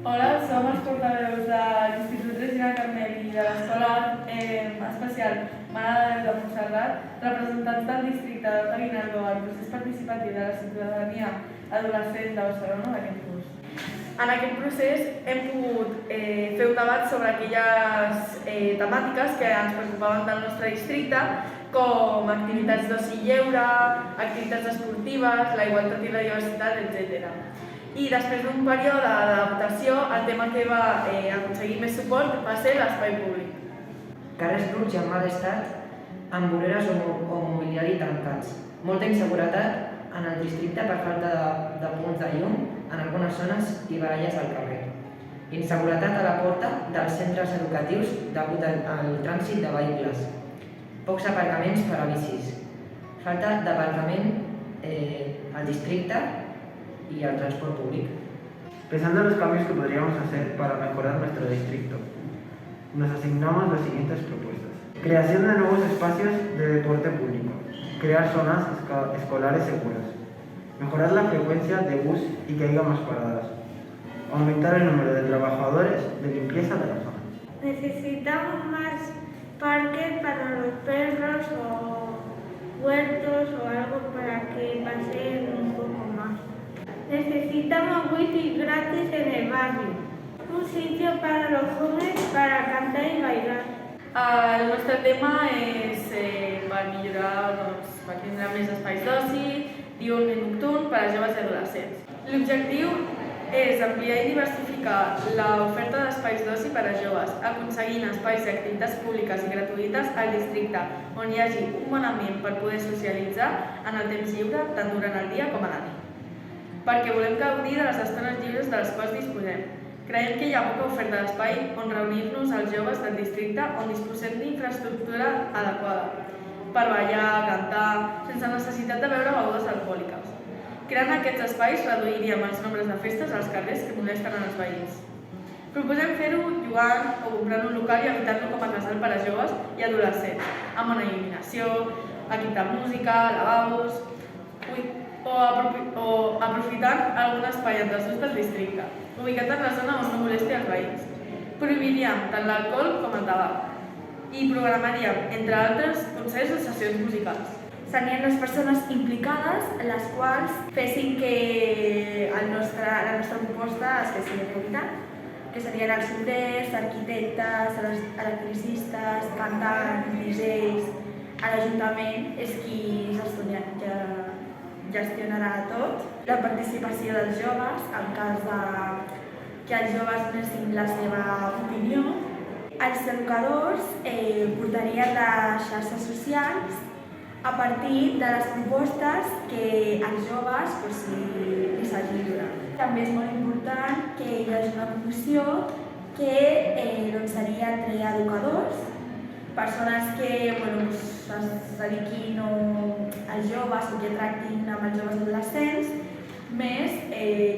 Hola, som els portaveus de l'Institut Regina Carmel i de l'Escola Especial Mare de Montserrat, representants del districte de Guinardó al procés participatiu de la ciutadania adolescent de Barcelona d'aquest curs. En aquest procés hem pogut fer un debat sobre aquelles temàtiques que ens preocupaven del nostre districte, com activitats d'oci lleure, activitats esportives, la igualtat i la diversitat, etc. I després d'un període de votació, el tema que va aconseguir més suport va ser l'espai públic. Carrers bruts i en mal estat, amb voreres o mobiliari tancats. Molta inseguretat en el districte per falta de punts de llum en algunes zones i baralles al carrer. Inseguretat a la porta dels centres educatius degut al trànsit de vehicles. Pocs aparcaments per a bicis. Falta d'aparcament al districte y al transporte público. Pensando en los cambios que podríamos hacer para mejorar nuestro distrito, nos asignamos las siguientes propuestas. Creación de nuevos espacios de deporte público, crear zonas escolares seguras, mejorar la frecuencia de bus y que haya más paradas, aumentar el número de trabajadores de limpieza de la zona. Necesitamos más parques para los perros o huertos o algo para que pasen un poco más. Necesitamos wifi gratis en el barrio, un sitio para los jóvenes para cantar y bailar. El nostre tema és per millorar, per tindre més espais d'oci, diürn i nocturn per a joves i adolescents. L'objectiu és ampliar i diversificar l'oferta d'espais d'oci per a joves, aconseguint espais i activitats públiques i gratuïtes al districte, on hi hagi un bon ambient per poder socialitzar en el temps lliure, tant durant el dia com a la nit. Perquè volem gaudir de les estones lliures de les quals disposem. Creiem que hi ha poca oferta d'espai on reunir-nos els joves del districte on disposem d'infraestructura adequada per ballar, cantar, sense necessitat de beure begudes alcohòliques. Creant aquests espais reduiríem els nombres de festes als carrers que molesten els veïns. Proposem fer-ho jugant o comprant un local i habitant-lo com a casal per a joves i adolescents, amb bona il·luminació, equip de música, lavabos, o aprofitant algun espai en desús del districte, ubicat en la zona on no molesti els veïns. Prohibiríem tant l'alcohol com el tabac i programaríem, entre altres, concerts o sessions musicals. Serien les persones implicades les quals fessin que la nostra proposta es fes realitat, que serien els solters, arquitectes, electricistes, cantants, DJs. L'Ajuntament és qui gestionarà tot. La participació dels joves, en cas que els joves donessin la seva opinió. Els educadors portarien les xarxes socials a partir de les propostes que els joves li hagin donat. També és molt important que hi hagi una comissió que seria entre educadors, persones que es dediquin als joves o que tractin amb els joves adolescents, més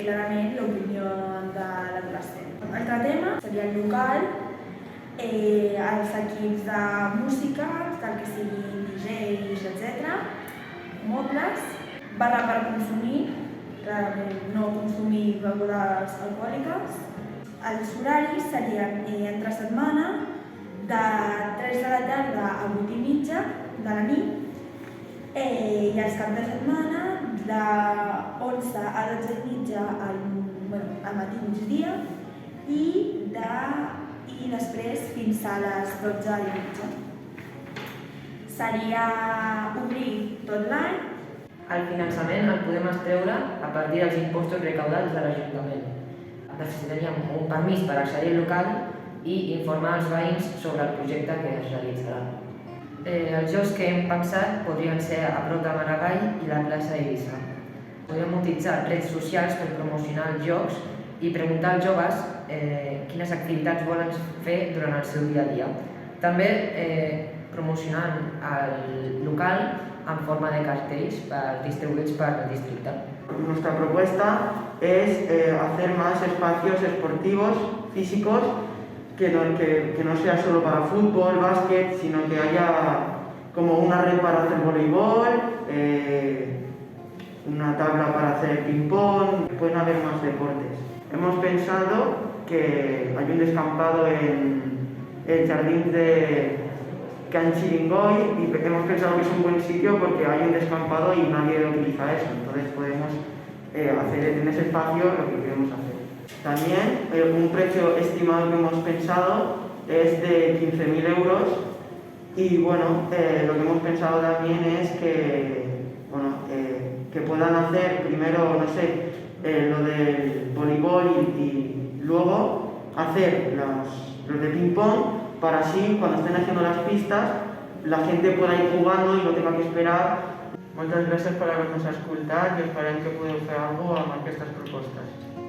clarament l'opinió de l'adolescent. L'altre tema seria el local, els equips de música, tal que siguin DJs, etc. Mobles, barra per consumir, no consumir begudes alcohòliques. Els horaris serien entre setmana, de 3 de la tarda a 8 i mitja de la nit, i els caps de setmana de 11 a 12 i mitja al matí i migdia i després fins a les 12 i mitja. Seria obrir tot l'any. El finançament el podem extreure a partir dels impostos recaudats de l'Ajuntament. Necessitaríem un permís per accedir al local i informar els veïns sobre el projecte que es realitzarà. Els jocs que hem pensat podrien ser a prop de Maragall i la plaça Eivissa. Podríem utilitzar redes socials per promocionar els jocs i preguntar als joves quines activitats volen fer durant el seu dia a dia. També promocionant el local en forma de cartells distribuïts per districte. Nuestra propuesta es hacer más espacios esportivos, físicos, que no sea solo para fútbol, básquet, sino que haya como una red para hacer voleibol, una tabla para hacer ping-pong, pueden haber más deportes. Hemos pensado que hay un descampado en el jardín de Can Chiringoy y hemos pensado que es un buen sitio porque hay un descampado y nadie utiliza eso, entonces podemos hacer en ese espacio lo que queremos hacer. También un precio estimado que hemos pensado es de 15.000 euros y bueno, lo que hemos pensado también es que, bueno, que puedan hacer primero, no sé, lo del voleibol y luego hacer los de ping pong para así, cuando estén haciendo las pistas, la gente pueda ir jugando y no tenga que esperar. Moltes gràcies per haver-nos escoltat i esperem que podeu fer alguna cosa amb aquestes propostes.